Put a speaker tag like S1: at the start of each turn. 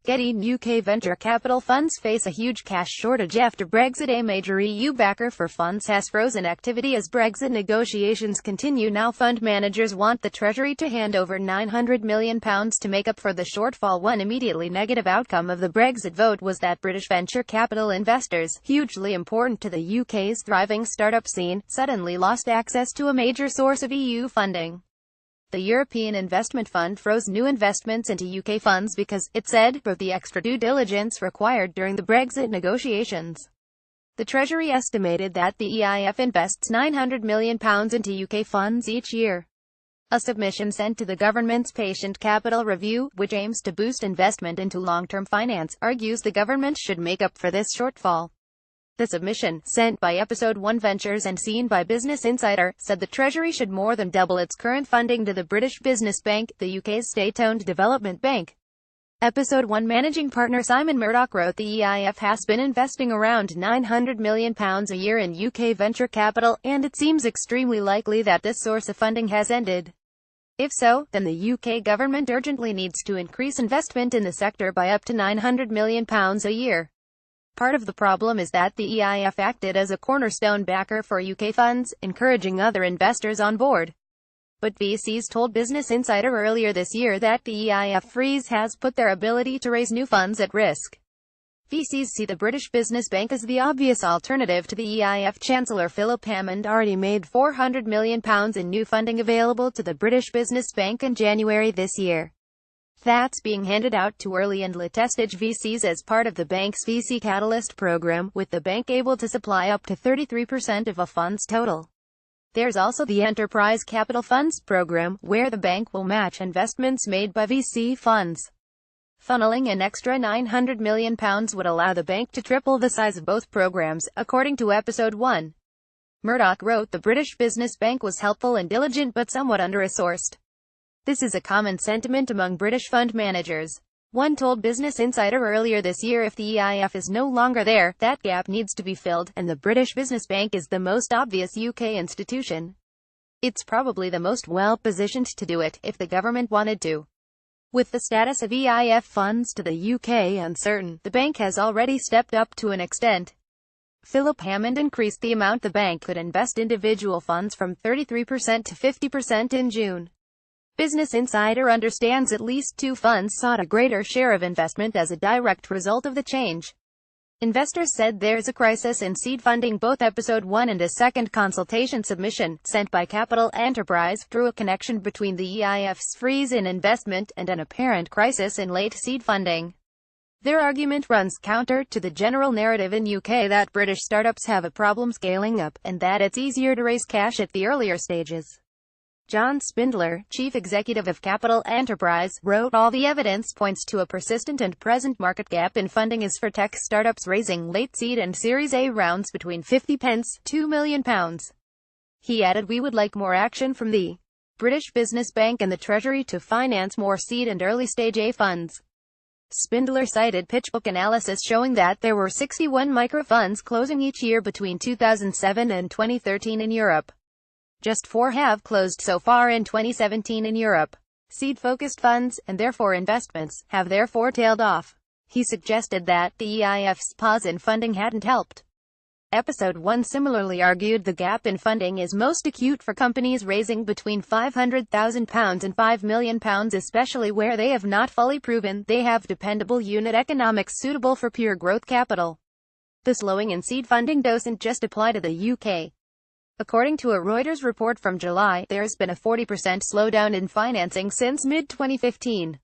S1: Getty New UK venture capital funds face a huge cash shortage after Brexit. A major EU backer for funds has frozen activity as Brexit negotiations continue. Now fund managers want the Treasury to hand over £900 million to make up for the shortfall. One immediately negative outcome of the Brexit vote was that British venture capital investors, hugely important to the UK's thriving startup scene, suddenly lost access to a major source of EU funding. The European Investment Fund froze new investments into UK funds because, it said, of the extra due diligence required during the Brexit negotiations. The Treasury estimated that the EIF invests £900 million into UK funds each year. A submission sent to the government's Patient Capital Review, which aims to boost investment into long-term finance, argues the government should make up for this shortfall. The submission, sent by Episode 1 Ventures and seen by Business Insider, said the Treasury should more than double its current funding to the British Business Bank, the UK's state-owned development bank. Episode 1 managing partner Simon Murdoch wrote the EIF has been investing around £900 million a year in UK venture capital, and it seems extremely likely that this source of funding has ended. If so, then the UK government urgently needs to increase investment in the sector by up to £900 million a year. Part of the problem is that the EIF acted as a cornerstone backer for UK funds, encouraging other investors on board. But VCs told Business Insider earlier this year that the EIF freeze has put their ability to raise new funds at risk. VCs see the British Business Bank as the obvious alternative to the EIF. Chancellor Philip Hammond already made £400 million in new funding available to the British Business Bank in January this year. That's being handed out to early and late-stage VCs as part of the bank's VC Catalyst program, with the bank able to supply up to 33% of a fund's total. There's also the Enterprise Capital Funds program, where the bank will match investments made by VC funds. Funneling an extra £900 million would allow the bank to triple the size of both programs, according to Episode 1. Murdoch wrote the British Business Bank was helpful and diligent but somewhat under-resourced. This is a common sentiment among British fund managers. One told Business Insider earlier this year if the EIF is no longer there, that gap needs to be filled, and the British Business Bank is the most obvious UK institution. It's probably the most well-positioned to do it, if the government wanted to. With the status of EIF funds to the UK uncertain, the bank has already stepped up to an extent. Philip Hammond increased the amount the bank could invest individual funds from 33% to 50% in June. Business Insider understands at least two funds sought a greater share of investment as a direct result of the change. Investors said there's a crisis in seed funding. Both Episode 1 and a second consultation submission, sent by Capital Enterprise, drew a connection between the EIF's freeze in investment and an apparent crisis in late seed funding. Their argument runs counter to the general narrative in UK that British startups have a problem scaling up, and that it's easier to raise cash at the earlier stages. John Spindler, chief executive of Capital Enterprise, wrote all the evidence points to a persistent and present market gap in funding is for tech startups raising late seed and Series A rounds between £50 to £2 million. He added we would like more action from the British Business Bank and the Treasury to finance more seed and early stage A funds. Spindler cited PitchBook analysis showing that there were 61 microfunds closing each year between 2007 and 2013 in Europe. Just 4 have closed so far in 2017 in Europe. Seed-focused funds, and therefore investments, have therefore tailed off. He suggested that the EIF's pause in funding hadn't helped. Episode 1 similarly argued the gap in funding is most acute for companies raising between £500,000 and £5 million, especially where they have not fully proven they have dependable unit economics suitable for pure growth capital. The slowing in seed funding doesn't just apply to the UK. According to a Reuters report from July, there's been a 40% slowdown in financing since mid-2015.